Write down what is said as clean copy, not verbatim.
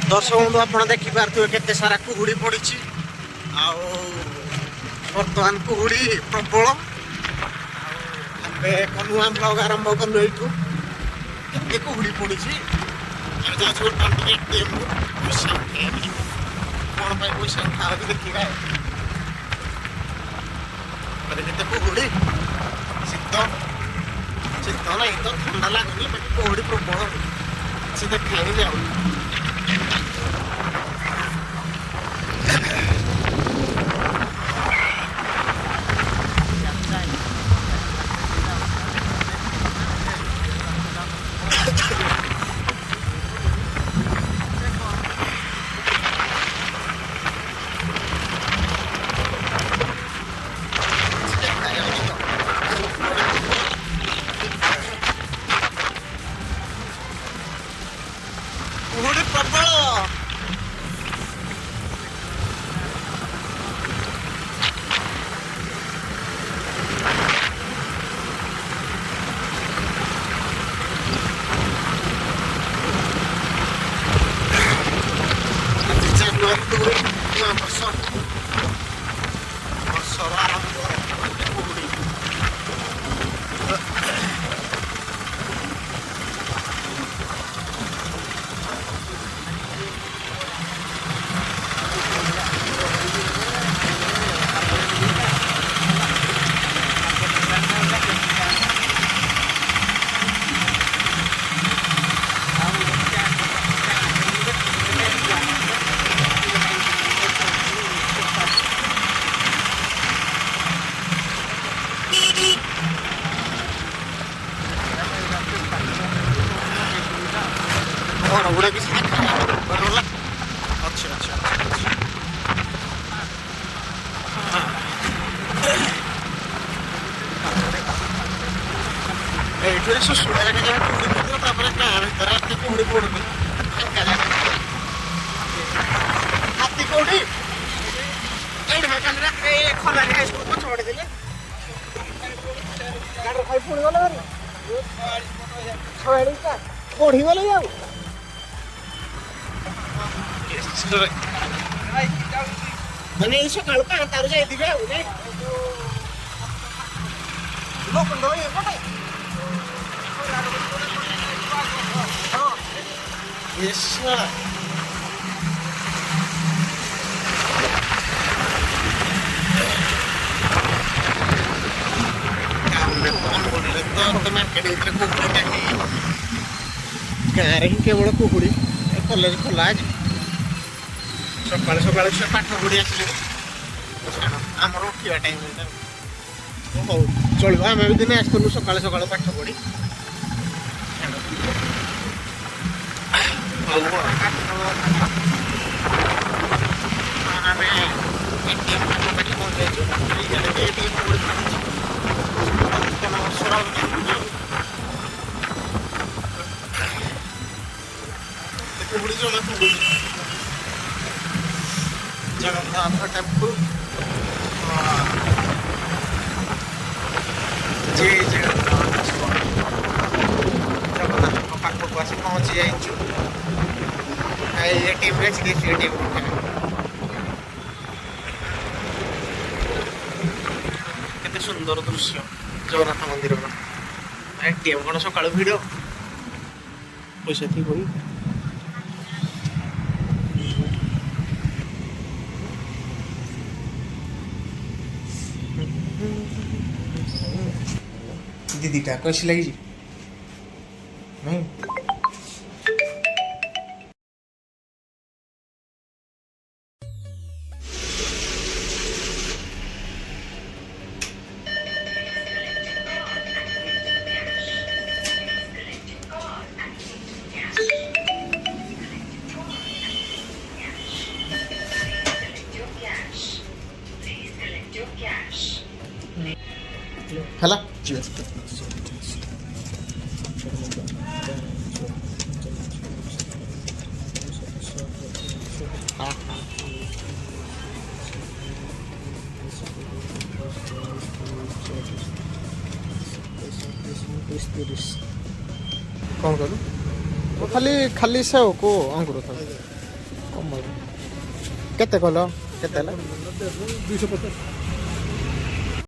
दर्शक बंधु आप देखिपे केते सारा कुहुड़ी पड़ी बर्तमान कुहुड़ी प्रबल नुआ ब्लग आरंभ कलु ये कुहुड़ी पड़ी कौन पैसा था देखा कुहुड़ी शीत शीत ना तो ठंडा लगुनि कुहुड़ी प्रबल से देखा जाऊ कुहुड़ी प्रबल ବର୍ଷର ଆରମ୍ଭ କୁହୁଡ଼ି କଣ ଗୁଡ଼ା କିଛି ଦେଖା ଅଛି ଅଛି ଏଇଠୁ ସୁସୁଡ଼ା ଜାଗା କୁହୁଡ଼ି ପଡ଼ିବ ତାପରେ ଗାଁ ଭିତରେ ଏତେ କୁହୁଡ଼ି ପଡ଼ୁନି ହାତୀ କୋଉଠି ଏଇଠି ଖରାରେ ହାଇସ୍କୁଲ ପଛ ପଟେ ଦେଲେ ଗାଡ଼ିରେ ଖାଇ ପୁଣି ଗଲେ ପଢ଼ିଗଲେ ଆଉ ମାନେ ଏଇ ସକାଳୁ 5টাରୁ ଯାଇଥିବେ ଆଉ ନାଇଁ ଲୋକଣ୍ଡ ଏପଟେ ଗାଁରେ ହିଁ କେବଳ କୁହୁଡ଼ି କଲେଜ ଖୋଲା ଅଛି ସକାଳୁ ସକାଳୁ ସେ ପାଠ ପଢ଼ି ଆସିଲେ ଆମର ଉଠିବା ଟାଇମ୍ ହଉ ଚଳିବ ଆମେ ବି ଦିନେ ଆସିଥିଲୁ ସକାଳୁ ସକାଳୁ ପାଠ ପଢ଼ି ଆମେ कुहुड़ी जमा कुहुड़ी जगन्नाथ टेम्पल जय जगन्नाथ जगन्नाथ पाखक आस पहुँची जाइछु एटीएम एटीएम केते सुंदर दृश्य जगन्नाथ मंदिर एटीएम कौन सकाळु भिड़ पैसा थी कोई दीदीटा कैसी लगी नहीं ହେଲା कौन करूँ खाली खाली सेव को अंकुर था କେତେ କଲ କେତେ ହେଲା 250